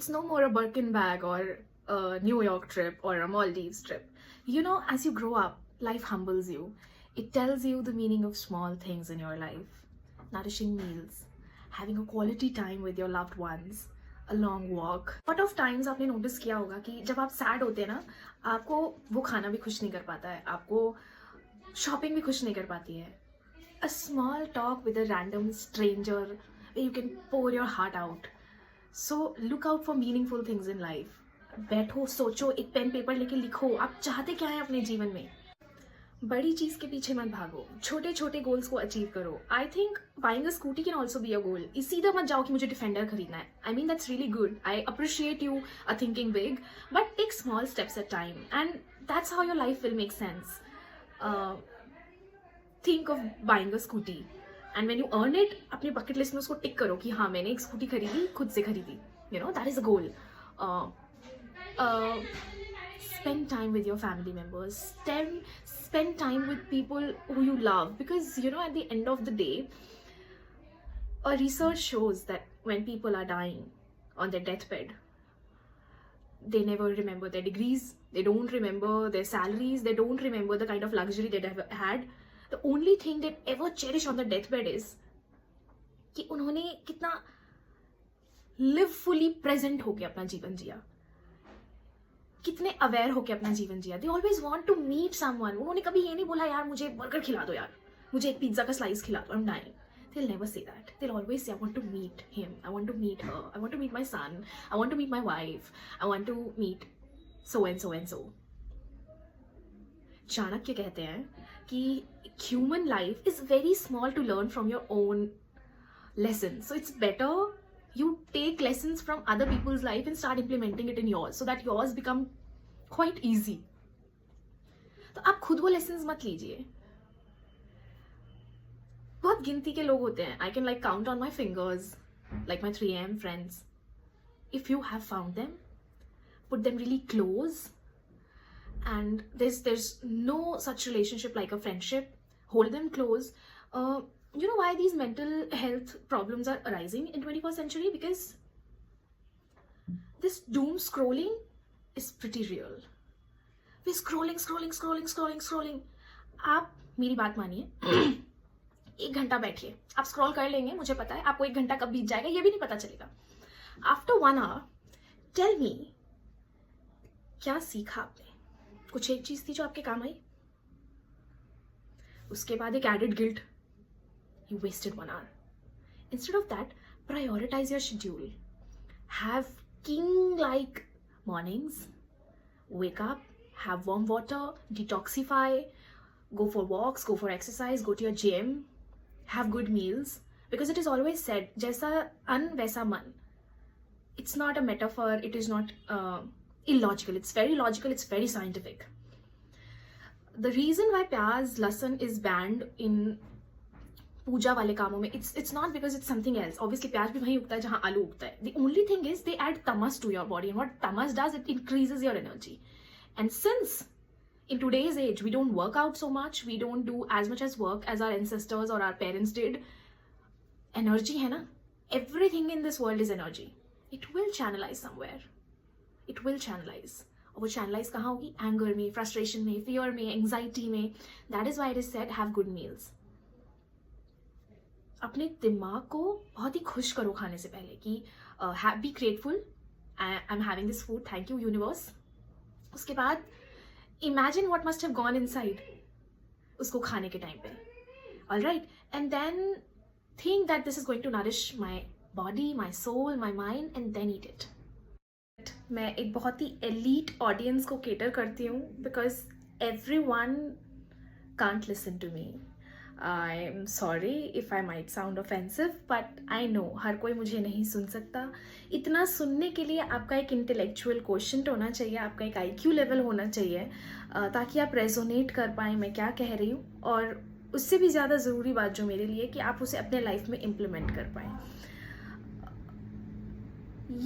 It's no more a Birkin bag or a New York trip or a Maldives trip. You know, as you grow up, life humbles you. It tells you the meaning of small things in your life. Nourishing meals, having a quality time with your loved ones, a long walk. Lot of times आपने notice किया होगा कि जब आप sad होते हैं ना, आपको वो खाना भी खुश नहीं कर पाता है, आपको shopping भी खुश नहीं कर पाती है. A small talk with a random stranger where you can pour your heart out. So look out for meaningful things in life. बैठो, सोचो, एक पेन पेपर लेके लिखो आप चाहते क्या है अपने जीवन में. बड़ी चीज के पीछे मत भागो, छोटे छोटे गोल्स को अचीव करो. I think buying a scooty can also be a goal. सीधा मत जाओ कि मुझे डिफेंडर खरीदना है. I mean that's really good. I appreciate you are thinking big, but take small steps at time and that's how your life will make sense. Think of buying a scooty and when you earn it, अपनी bucket list में उसको टिक करो कि हाँ मैंने एक scooty खरीदी, खुद से खरीदी. You know that is a goal. Spend time with your family members. Spend time with people who you love, because you know at the end of the day, a research shows that when people are dying on their deathbed, they never remember their degrees, they don't remember their salaries, they don't remember the kind of luxury they have had. The only thing they ever cherish on their deathbed is कि उन्होंने कितना live fully present होके अपना जीवन जिया, कितने aware होके अपना जीवन जिया. They always want to meet someone. उन्होंने कभी ये नहीं बोला यार मुझे बर्गर खिला दो, यार मुझे एक पिज्जा का स्लाइस खिला दो, I am dying. They'll never say that. They'll always say, I want to meet him, I want to meet her, I want to meet my son, I want to meet my wife, I want to meet so and so and so. Chanakya कहते हैं कि human life is very small to learn from your own lessons. So it's better you take lessons from other people's life and start implementing it in yours, so that yours become quite easy. तो आप खुद वो lessons मत लीजिए. बहुत गिनती के लोग होते हैं. I can like count on my fingers, like my 3am friends. If you have found them, put them really close, and there's no such relationship like a friendship. Hold them close. You know why these mental health problems are arising in 21st century? Because this doom scrolling is pretty real. We're scrolling. आप मेरी बात मानिए. 1 घंटा बैठिए, आप scroll कर लेंगे, मुझे पता है. आपको 1 घंटा कब बीत जाएगा ये भी नहीं पता चलेगा. आफ्टर 1 hour, टेल मी, क्या सीखा आपने? कुछ एक चीज थी जो आपके काम आई? उसके बाद एक added guilt. You wasted 1 hour. Instead of that, prioritize your schedule. Have king-like mornings. Wake up, have warm water, detoxify, go for walks, go for exercise, go to your gym, have good meals. Because it is always said, jaisa an वैसा मन. It's not a metaphor, it is not illogical. It's very logical, it's very scientific. The reason why प्याज लहसुन is banned in पूजा वाले कामों में, it's not because it's something else. Obviously प्याज भी वहीं उगता है जहाँ आलू उगता है. The only thing is they add tamas to your body, and what tamas does, it increases your energy. And since in today's age we don't work out so much, we don't do as much as work as our ancestors or our parents did, energy है ना, everything in this world is energy. It will channelize somewhere. It will channelize. और वो channelize कहाँ होगी? Anger में, frustration में, fear में, anxiety में. That is why it is said have good meals. अपने दिमाग को बहुत ही खुश करो खाने से पहले कि be grateful, I am having this food, thank you universe. उसके बाद imagine what must have gone inside उसको खाने के टाइम पे. Alright, and then think that this is going to nourish my body, my soul, my mind, and then eat it. मैं एक बहुत ही एलीट ऑडियंस को केटर करती हूँ, because everyone can't listen to me. I'm sorry if I might sound offensive, but I know हर कोई मुझे नहीं सुन सकता. इतना सुनने के लिए आपका एक इंटेलेक्चुअल क्वेश्चन होना चाहिए, आपका एक IQ लेवल होना चाहिए, ताकि आप रेजोनेट कर पाएँ मैं क्या कह रही हूँ. और उससे भी ज़्यादा ज़रूरी बात जो मेरे लिए, कि आप उसे अपने लाइफ में इम्प्लीमेंट कर पाएँ.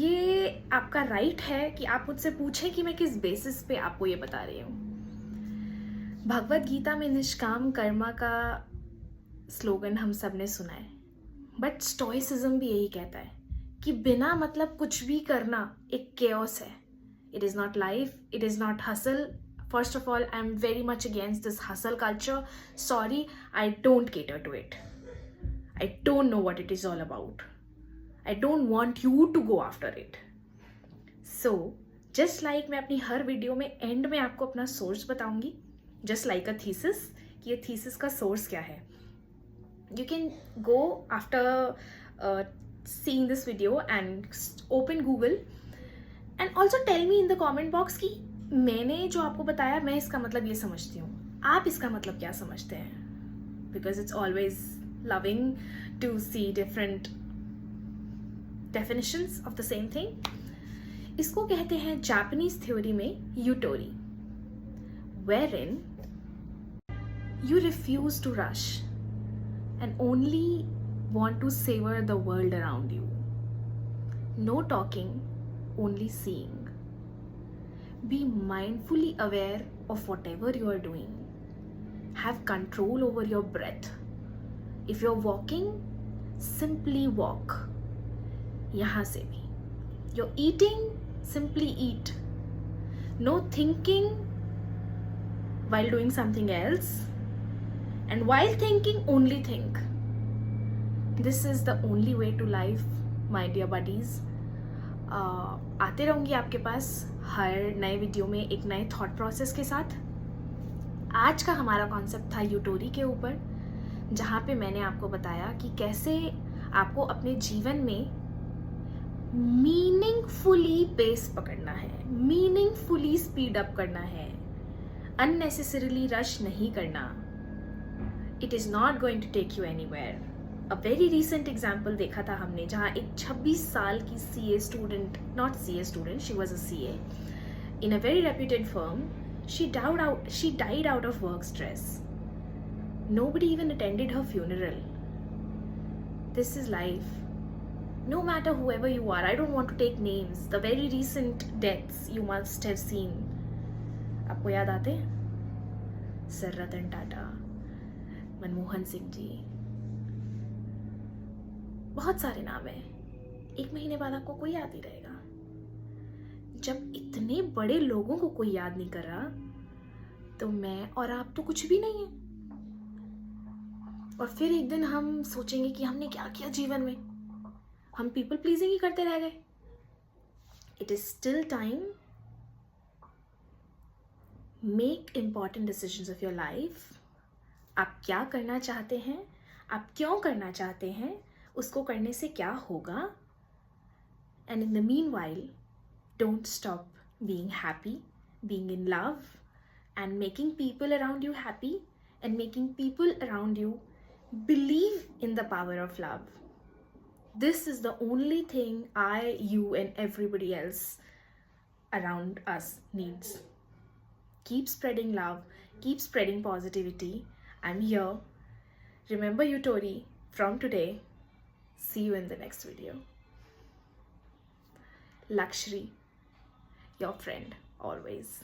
ये आपका राइट है कि आप मुझसे पूछें कि मैं किस बेसिस पे आपको ये बता रही हूँ. भगवद गीता में निष्काम कर्मा का स्लोगन हम सब ने सुना है, बट स्टोइसिज्म भी यही कहता है कि बिना मतलब कुछ भी करना एक chaos है. It is not life, it is not hustle. First of all, I'm very much against this hustle culture. Sorry, I don't cater to it. I don't know what it is all about. I don't want you to go after it. So, just like मैं अपनी हर video में and में आपको अपना source बताऊंगी, just like a thesis, कि ये thesis का सोर्स क्या है. You can go after seeing this video and open Google and also tell me in the comment box कि मैंने जो आपको बताया मैं इसका मतलब ये समझती हूँ, आप इसका मतलब क्या समझते हैं. Because it's always loving to see different definitions of the same thing. इसको कहते हैं जापानीज थ्योरी में यूटोरी, wherein you refuse to rush and only want to savor the world around you. No talking, only seeing. Be mindfully aware of whatever you are doing. Have control over your breath. If you're walking, simply walk. यहाँ से भी. You're eating, simply eat. No thinking while doing something else. And while thinking, only think. This is the only way to life, my dear buddies. आते रहूँगी आपके पास हर नए video में एक नए थॉट प्रोसेस के साथ. आज का हमारा कॉन्सेप्ट था यूटोरी के ऊपर, जहाँ पे मैंने आपको बताया कि कैसे आपको अपने जीवन में मीनिंगफुली पेस पकड़ना है, मीनिंगफुली स्पीड अप करना है, अननेसेसरीली रश नहीं करना. It is not going to take you anywhere. A very recent example देखा था हमने, जहाँ एक 26 साल की CA student, not CA student, she was a CA in a very reputed firm, she died out of work stress. Nobody even attended her funeral. This is life. No matter whoever you are, I don't want to take names. The very recent deaths you must have seen. आपको याद आते हैं? Sir Ratan Tata, Manmohan Singh ji, बहुत सारे नाम हैं. एक महीने बाद आपको कोई याद नहीं रहेगा. जब इतने बड़े लोगों को कोई याद नहीं कर रहा, तो मैं और आप तो कुछ भी नहीं है. और फिर एक दिन हम सोचेंगे कि हमने क्या किया जीवन में, हम पीपल प्लीजिंग ही करते रह गए. It is still time. Make important decisions of your life. आप क्या करना चाहते हैं, आप क्यों करना चाहते हैं, उसको करने से क्या होगा. And in the mean while, don't stop being happy, being in love, and making people around you happy, and making people around you believe in the power of love. This is the only thing I, you, and everybody else around us needs. Keep spreading love, keep spreading positivity. I'm here. Remember Yutori from today. See you in the next video. Lakshri, your friend always.